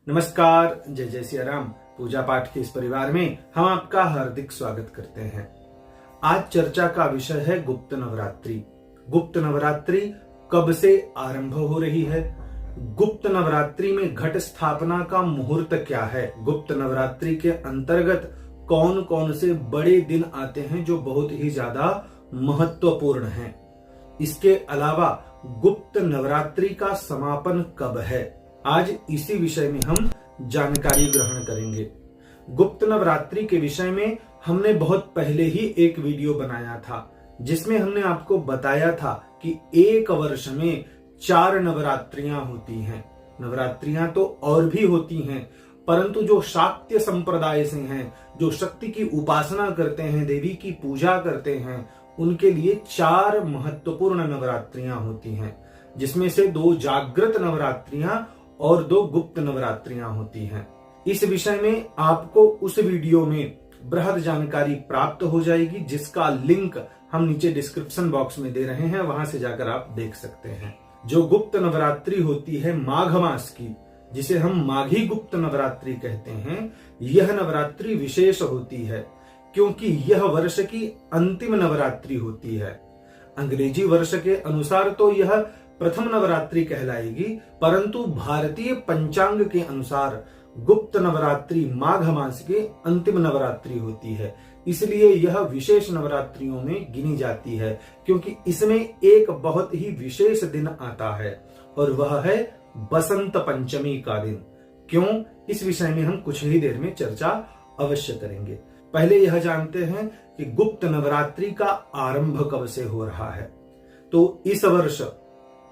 नमस्कार, जय जय सिया राम। पूजा पाठ के इस परिवार में हम आपका हार्दिक स्वागत करते हैं। आज चर्चा का विषय है गुप्त नवरात्रि। गुप्त नवरात्रि कब से आरंभ हो रही है? गुप्त नवरात्रि में घट स्थापना का मुहूर्त क्या है? गुप्त नवरात्रि के अंतर्गत कौन कौन से बड़े दिन आते हैं जो बहुत ही ज्यादा महत्वपूर्ण हैं? इसके अलावा गुप्त नवरात्रि का समापन कब है? आज इसी विषय में हम जानकारी ग्रहण करेंगे। गुप्त नवरात्रि के विषय में हमने बहुत पहले ही एक वीडियो बनाया था, जिसमें हमने आपको बताया था कि एक वर्ष में 4 नवरात्रियां होती हैं। नवरात्रियां तो और भी होती हैं, परंतु जो शाक्य संप्रदाय से हैं, जो शक्ति की उपासना करते हैं, देवी की पूजा करते हैं, उनके लिए 4 महत्वपूर्ण नवरात्रियां होती हैं, जिसमें से 2 जागृत नवरात्रियां और 2 गुप्त नवरात्रियां होती हैं। इस विषय में आपको उस वीडियो में बृहद जानकारी प्राप्त हो जाएगी, जिसका लिंक हम नीचे डिस्क्रिप्शन बॉक्स में दे रहे हैं, वहां से जाकर आप देख सकते हैं। जो गुप्त नवरात्रि होती है माघ मास की, जिसे हम माघी गुप्त नवरात्रि कहते हैं, यह नवरात्रि विशेष होती है क्योंकि यह वर्ष की अंतिम नवरात्रि होती है। अंग्रेजी वर्ष के अनुसार तो यह प्रथम नवरात्रि कहलाएगी, परंतु भारतीय पंचांग के अनुसार गुप्त नवरात्रि माघ मास के अंतिम नवरात्रि होती है। इसलिए यह विशेष नवरात्रियों में गिनी जाती है, क्योंकि इसमें एक बहुत ही विशेष दिन आता है और वह है बसंत पंचमी का दिन। क्यों? इस विषय में हम कुछ ही देर में चर्चा अवश्य करेंगे। पहले यह जानते हैं कि गुप्त नवरात्रि का आरंभ कब से हो रहा है। तो इस वर्ष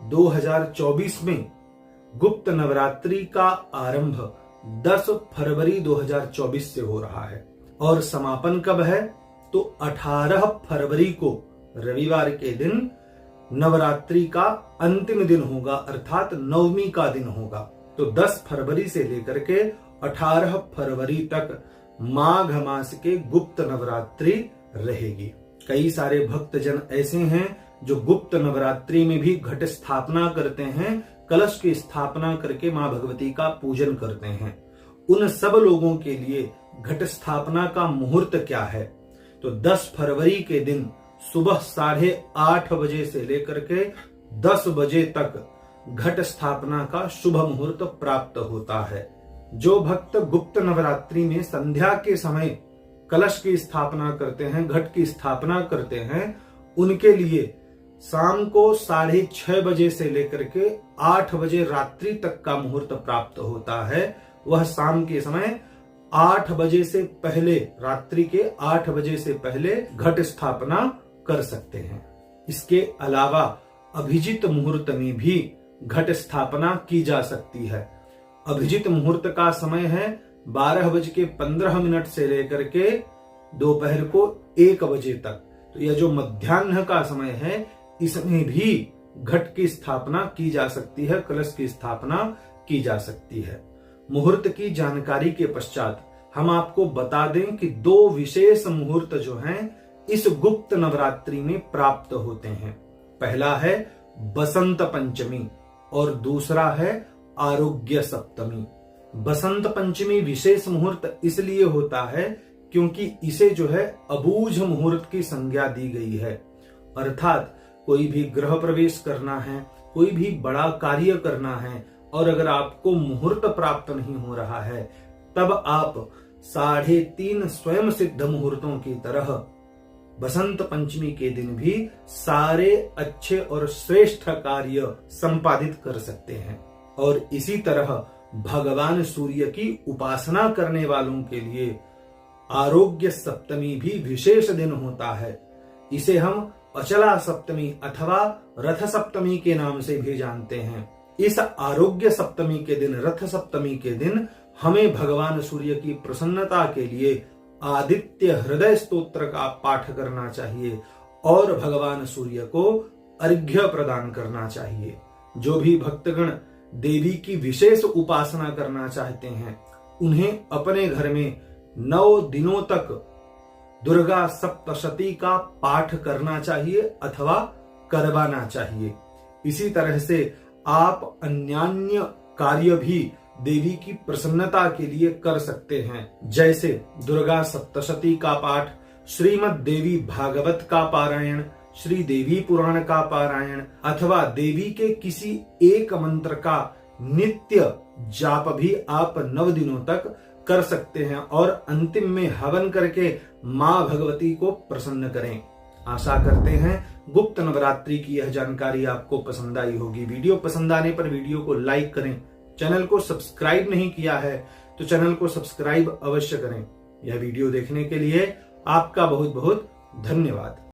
2024 में गुप्त नवरात्रि का आरंभ 10 फरवरी 2024 से हो रहा है और समापन कब है? तो 18 फरवरी को रविवार के दिन नवरात्रि का अंतिम दिन होगा, अर्थात नवमी का दिन होगा। तो 10 फरवरी से लेकर के 18 फरवरी तक माघ मास के गुप्त नवरात्रि रहेगी। कई सारे भक्तजन ऐसे हैं जो गुप्त नवरात्रि में भी घट स्थापना करते हैं, कलश की स्थापना करके मां भगवती का पूजन करते हैं। उन सब लोगों के लिए घट स्थापना का मुहूर्त क्या है? तो 10 फरवरी के दिन सुबह 8:30 बजे से लेकर के 10 बजे तक घट स्थापना का शुभ मुहूर्त प्राप्त होता है। जो भक्त गुप्त नवरात्रि में संध्या के समय कलश की स्थापना करते हैं, घट की स्थापना करते हैं, उनके लिए शाम को 6:30 बजे से लेकर के 8 बजे रात्रि तक का मुहूर्त प्राप्त होता है। वह शाम के समय 8 बजे से पहले, रात्रि के 8 बजे से पहले घट स्थापना कर सकते हैं। इसके अलावा अभिजित मुहूर्त में भी घट स्थापना की जा सकती है। अभिजित मुहूर्त का समय है 12:15 से लेकर के दोपहर को 1 बजे तक। तो यह जो मध्याह्न का समय है, इसमें भी घट की स्थापना की जा सकती है, कलश की स्थापना की जा सकती है। मुहूर्त की जानकारी के पश्चात हम आपको बता दें कि 2 विशेष मुहूर्त जो हैं इस गुप्त नवरात्रि में प्राप्त होते हैं। पहला है बसंत पंचमी और दूसरा है आरोग्य सप्तमी। बसंत पंचमी विशेष मुहूर्त इसलिए होता है क्योंकि इसे जो है अबूझ मुहूर्त की संज्ञा दी गई है। अर्थात कोई भी गृह प्रवेश करना है, कोई भी बड़ा कार्य करना है, और अगर आपको मुहूर्त प्राप्त नहीं हो रहा है, तब आप 3.5 स्वयं सिद्ध मुहूर्तों की तरह बसंत पंचमी के दिन भी सारे अच्छे और श्रेष्ठ कार्य संपादित कर सकते हैं। और इसी तरह भगवान सूर्य की उपासना करने वालों के लिए आरोग्य सप्तमी भी विशेष दिन होता है। इसे हम अचला सप्तमी अथवा रथ सप्तमी के नाम से भी जानते हैं। इस आरोग्य सप्तमी के दिन, रथ सप्तमी के दिन, हमें भगवान सूर्य की प्रसन्नता के लिए आदित्य हृदय स्तोत्र का पाठ करना चाहिए और भगवान सूर्य को अर्घ्य प्रदान करना चाहिए। जो भी भक्तगण देवी की विशेष उपासना करना चाहते हैं, उन्हें अपने घर में 9 दिनों तक दुर्गा सप्तशती का पाठ करना चाहिए अथवा करवाना चाहिए। इसी तरह से आप अन्यान्य कार्य भी देवी की प्रसन्नता के लिए कर सकते हैं, जैसे दुर्गा सप्तशती का पाठ, श्रीमद् देवी भागवत का पारायण, श्री देवी पुराण का पारायण, अथवा देवी के किसी एक मंत्र का नित्य जाप भी आप 9 दिनों तक कर सकते हैं और अंतिम में हवन करके मां भगवती को प्रसन्न करें। आशा करते हैं गुप्त नवरात्रि की यह जानकारी आपको पसंद आई होगी। वीडियो पसंद आने पर वीडियो को लाइक करें। चैनल को सब्सक्राइब नहीं किया है तो चैनल को सब्सक्राइब अवश्य करें। यह वीडियो देखने के लिए आपका बहुत बहुत धन्यवाद।